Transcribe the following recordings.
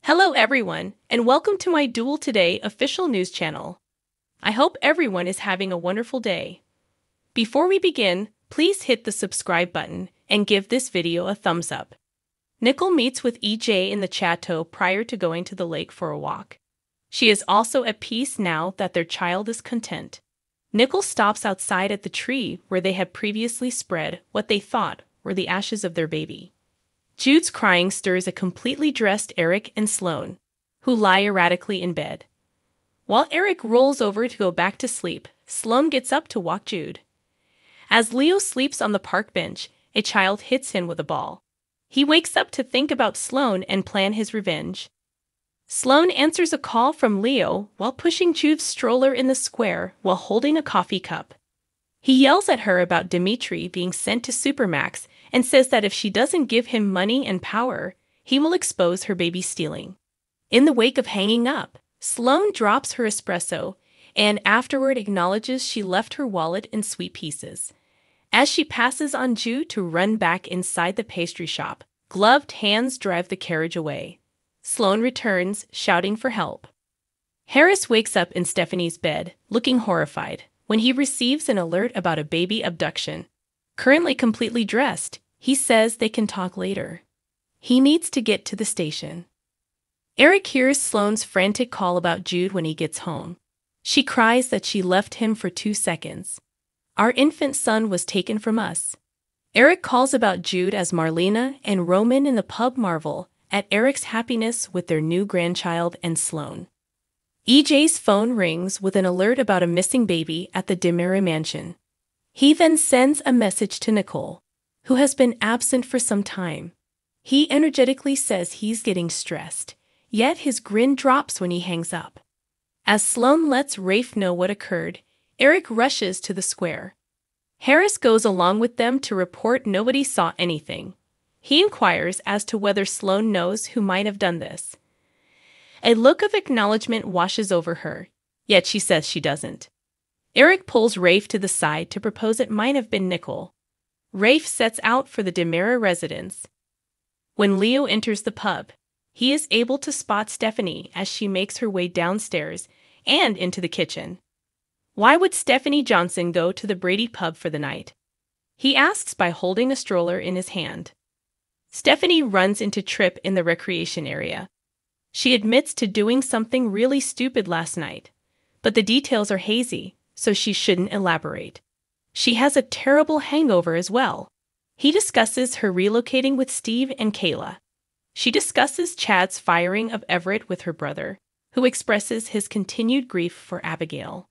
Hello everyone, and welcome to my Duel Today official news channel. I hope everyone is having a wonderful day. Before we begin, please hit the subscribe button and give this video a thumbs up. Nicole meets with EJ in the chateau prior to going to the lake for a walk. She is also at peace now that their child is content. Nicole stops outside at the tree where they had previously spread what they thought were the ashes of their baby. Jude's crying stirs a completely dressed Eric and Sloane, who lie erratically in bed. While Eric rolls over to go back to sleep, Sloane gets up to walk Jude. As Leo sleeps on the park bench, a child hits him with a ball. He wakes up to think about Sloane and plan his revenge. Sloane answers a call from Leo while pushing Jude's stroller in the square while holding a coffee cup. He yells at her about Dimitri being sent to Supermax and says that if she doesn't give him money and power, he will expose her baby stealing. In the wake of hanging up, Sloane drops her espresso and afterward acknowledges she left her wallet in sweet pieces. As she passes on Jude to run back inside the pastry shop, gloved hands drive the carriage away. Sloane returns, shouting for help. Harris wakes up in Stephanie's bed, looking horrified, when he receives an alert about a baby abduction. Currently completely dressed, he says they can talk later. He needs to get to the station. Eric hears Sloane's frantic call about Jude when he gets home. She cries that she left him for 2 seconds. Our infant son was taken from us. Eric calls about Jude as Marlena and Roman in the pub marvel at Eric's happiness with their new grandchild and Sloane. EJ's phone rings with an alert about a missing baby at the Demira mansion. He then sends a message to Nicole, who has been absent for some time. He energetically says he's getting stressed, yet his grin drops when he hangs up. As Sloane lets Rafe know what occurred, Eric rushes to the square. Harris goes along with them to report nobody saw anything. He inquires as to whether Sloane knows who might have done this. A look of acknowledgement washes over her, yet she says she doesn't. Eric pulls Rafe to the side to propose it might have been Nicole. Rafe sets out for the Demira residence. When Leo enters the pub, he is able to spot Stephanie as she makes her way downstairs and into the kitchen. Why would Stephanie Johnson go to the Brady pub for the night? He asks by holding a stroller in his hand. Stephanie runs into Trip in the recreation area. She admits to doing something really stupid last night, but the details are hazy, so she shouldn't elaborate. She has a terrible hangover as well. He discusses her relocating with Steve and Kayla. She discusses Chad's firing of Everett with her brother, who expresses his continued grief for Abigail.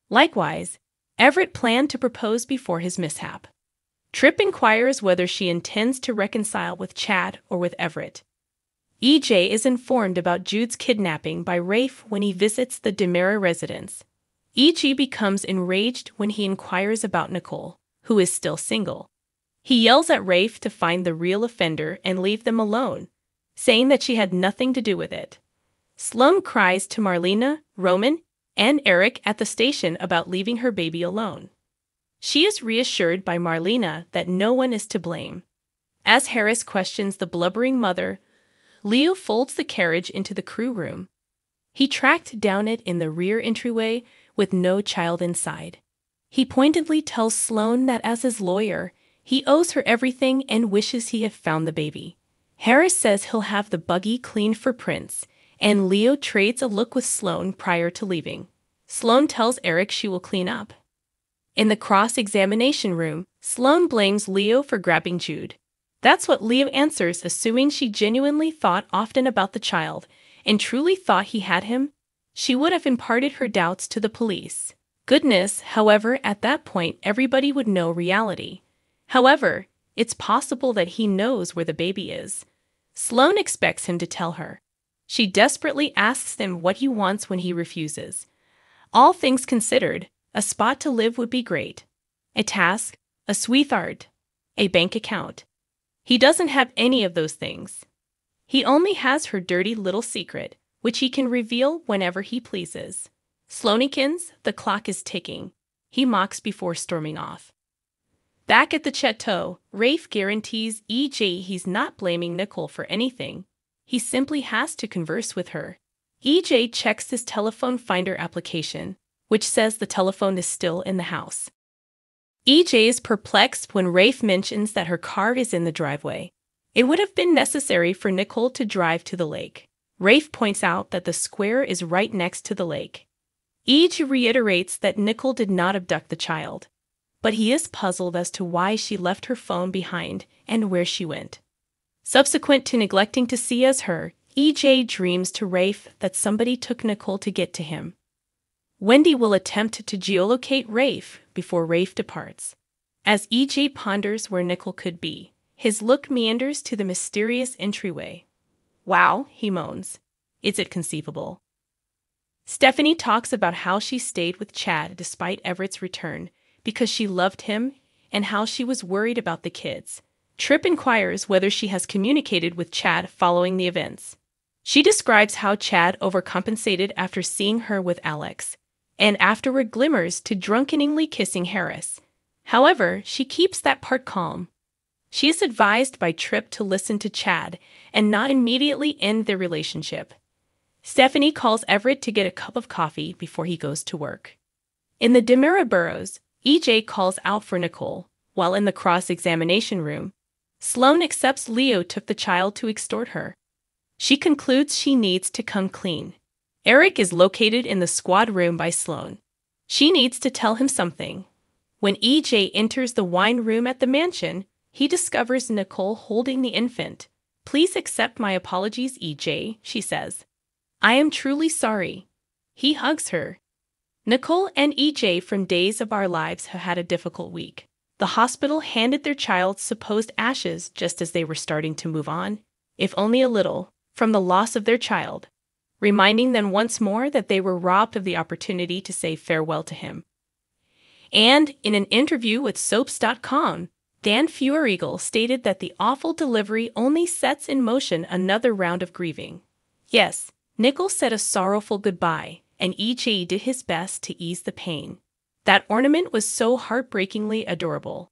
Likewise, Everett planned to propose before his mishap. Tripp inquires whether she intends to reconcile with Chad or with Everett. EJ is informed about Jude's kidnapping by Rafe when he visits the Demira residence. EJ becomes enraged when he inquires about Nicole, who is still single. He yells at Rafe to find the real offender and leave them alone, saying that she had nothing to do with it. Sloane cries to Marlena, Roman, and Eric at the station about leaving her baby alone. She is reassured by Marlena that no one is to blame. As Harris questions the blubbering mother, Leo folds the carriage into the crew room. He tracked down it in the rear entryway with no child inside. He pointedly tells Sloane that as his lawyer, he owes her everything and wishes he had found the baby. Harris says he'll have the buggy cleaned for Prince, and Leo trades a look with Sloane prior to leaving. Sloane tells Eric she will clean up. In the cross-examination room, Sloane blames Leo for grabbing Jude. That's what Leo answers, assuming she genuinely thought often about the child and truly thought he had him. She would have imparted her doubts to the police. Goodness, however, at that point everybody would know reality. However, it's possible that he knows where the baby is. Sloane expects him to tell her. She desperately asks him what he wants when he refuses. All things considered, a spot to live would be great. A task, a sweetheart, a bank account. He doesn't have any of those things. He only has her dirty little secret, which he can reveal whenever he pleases. Sloanekins, the clock is ticking. He mocks before storming off. Back at the chateau, Rafe guarantees EJ he's not blaming Nicole for anything. he simply has to converse with her. EJ checks his telephone finder application, which says the telephone is still in the house. EJ is perplexed when Rafe mentions that her car is in the driveway. It would have been necessary for Nicole to drive to the lake. Rafe points out that the square is right next to the lake. EJ reiterates that Nicole did not abduct the child, but he is puzzled as to why she left her phone behind and where she went. Subsequent to neglecting to see as her, EJ dreams to Rafe that somebody took Nicole to get to him. Wendy will attempt to geolocate Rafe before Rafe departs. As EJ ponders where Nicole could be, his look meanders to the mysterious entryway. Wow, he moans. Is it conceivable? Stephanie talks about how she stayed with Chad despite Everett's return because she loved him and how she was worried about the kids. Tripp inquires whether she has communicated with Chad following the events. She describes how Chad overcompensated after seeing her with Alex, and afterward glimmers to drunkenly kissing Harris. However, she keeps that part calm. She is advised by Tripp to listen to Chad and not immediately end their relationship. Stephanie calls Everett to get a cup of coffee before he goes to work. In the Demira Burrows, EJ calls out for Nicole, while in the cross-examination room, Sloane accepts Leo took the child to extort her. She concludes she needs to come clean. Eric is located in the squad room by Sloane. She needs to tell him something. When EJ enters the wine room at the mansion, he discovers Nicole holding the infant. "Please accept my apologies, EJ," she says. "I am truly sorry." He hugs her. Nicole and EJ from Days of Our Lives have had a difficult week. The hospital handed their child's supposed ashes just as they were starting to move on, if only a little, from the loss of their child, reminding them once more that they were robbed of the opportunity to say farewell to him. And in an interview with Soaps.com, Dan Feuerriegel stated that the awful delivery only sets in motion another round of grieving. Yes, Nicole said a sorrowful goodbye, and EJ did his best to ease the pain. That ornament was so heartbreakingly adorable.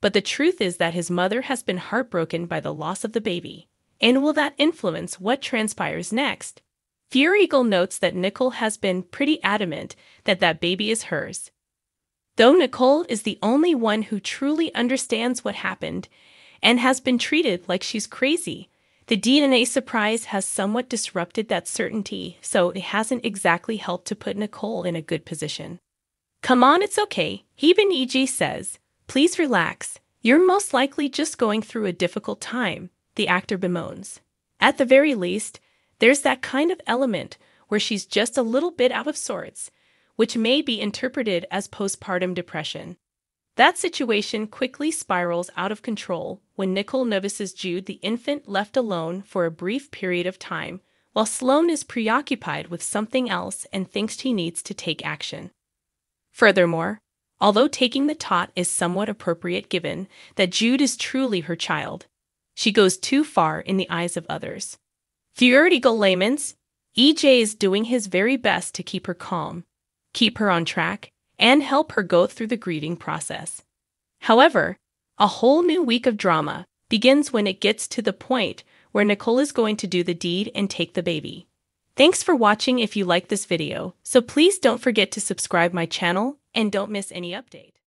But the truth is that his mother has been heartbroken by the loss of the baby. And will that influence what transpires next? Feuerriegel notes that Nicole has been pretty adamant that that baby is hers. Though Nicole is the only one who truly understands what happened and has been treated like she's crazy, the DNA surprise has somewhat disrupted that certainty, so it hasn't exactly helped to put Nicole in a good position. "Come on, it's okay," even EJ says. "Please relax. You're most likely just going through a difficult time," the actor bemoans. At the very least, there's that kind of element where she's just a little bit out of sorts, which may be interpreted as postpartum depression. That situation quickly spirals out of control when Nicole notices Jude the infant left alone for a brief period of time, while Sloane is preoccupied with something else and thinks he needs to take action. Furthermore, although taking the tot is somewhat appropriate given that Jude is truly her child, she goes too far in the eyes of others. Feuerriegel laments, EJ is doing his very best to keep her calm, keep her on track, and help her go through the grieving process. However, a whole new week of drama begins when it gets to the point where Nicole is going to do the deed and take the baby. Thanks for watching if you like this video, so please don't forget to subscribe my channel and don't miss any updates.